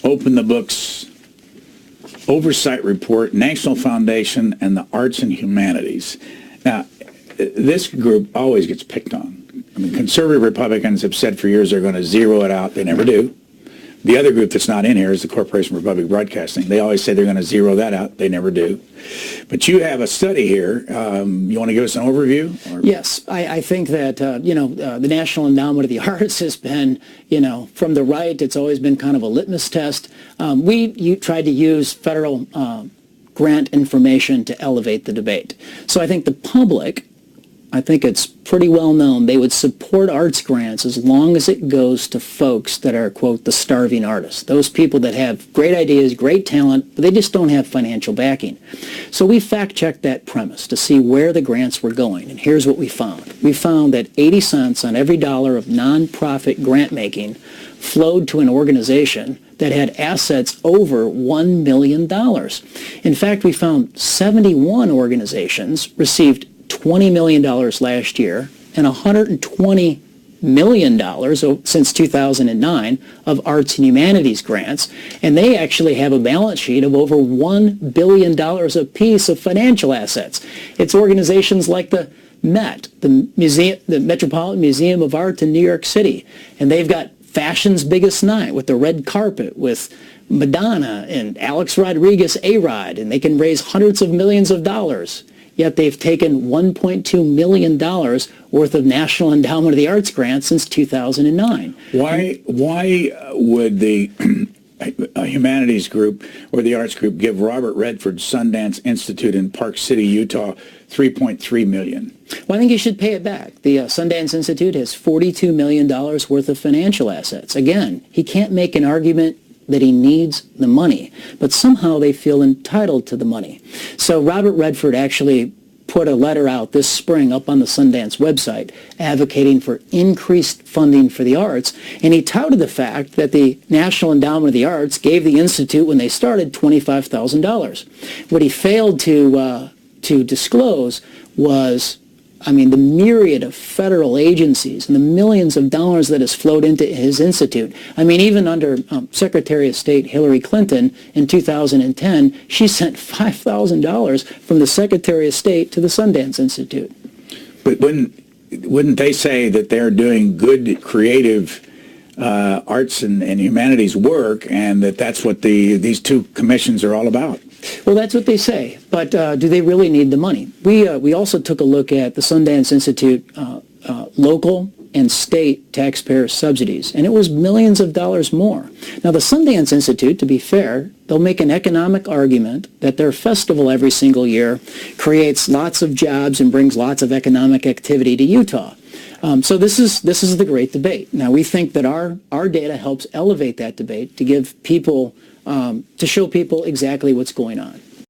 Open the Books Oversight Report, National Foundation, and the Arts and Humanities. Now, this group always gets picked on. I mean, conservative Republicans have said for years they're going to zero it out. They never do. The other group that's not in here is the Corporation for Public Broadcasting. They always say they're going to zero that out. They never do. But you have a study here. You want to give us an overview? Or? Yes, I think that, the National Endowment of the Arts has been, from the right, it's always been kind of a litmus test. We tried to use federal grant information to elevate the debate. So I think the public, I think it's pretty well known, they would support arts grants as long as it goes to folks that are, quote, the starving artists. Those people that have great ideas, great talent, but they just don't have financial backing. So we fact-checked that premise to see where the grants were going, and here's what we found. We found that 80 cents on every dollar of nonprofit grant making flowed to an organization that had assets over $1 million. In fact, we found 71 organizations received $20 million last year and $120 million since 2009 of arts and humanities grants, and they actually have a balance sheet of over $1 billion apiece of financial assets. It's organizations like the Met, the Metropolitan Museum of Art in New York City, and they've got Fashion's Biggest Night with the red carpet with Madonna and Alex Rodriguez A-Rod, and they can raise hundreds of millions of dollars. Yet they've taken $1.2 million worth of National Endowment of the Arts grants since 2009. Why would the humanities group or the arts group give Robert Redford's Sundance Institute in Park City, Utah, $3.3 million? Well, I think you should pay it back. The Sundance Institute has $42 million worth of financial assets. Again, he can't make an argument that he needs the money, but somehow they feel entitled to the money. So Robert Redford actually put a letter out this spring up on the Sundance website advocating for increased funding for the arts, and he touted the fact that the National Endowment of the Arts gave the Institute, when they started, $25,000. What he failed to disclose was, the myriad of federal agencies and the millions of dollars that has flowed into his institute. Even under Secretary of State Hillary Clinton in 2010, she sent $5,000 from the Secretary of State to the Sundance Institute. But wouldn't they say that they're doing good, creative arts and humanities work, and that's what these two commissions are all about? Well, that's what they say, but do they really need the money? We also took a look at the Sundance Institute local and state taxpayer subsidies, and it was millions of dollars more. Now, the Sundance Institute, to be fair, they'll make an economic argument that their festival every single year creates lots of jobs and brings lots of economic activity to Utah. So this is the great debate. Now, we think that our data helps elevate that debate to give people to show people exactly what's going on.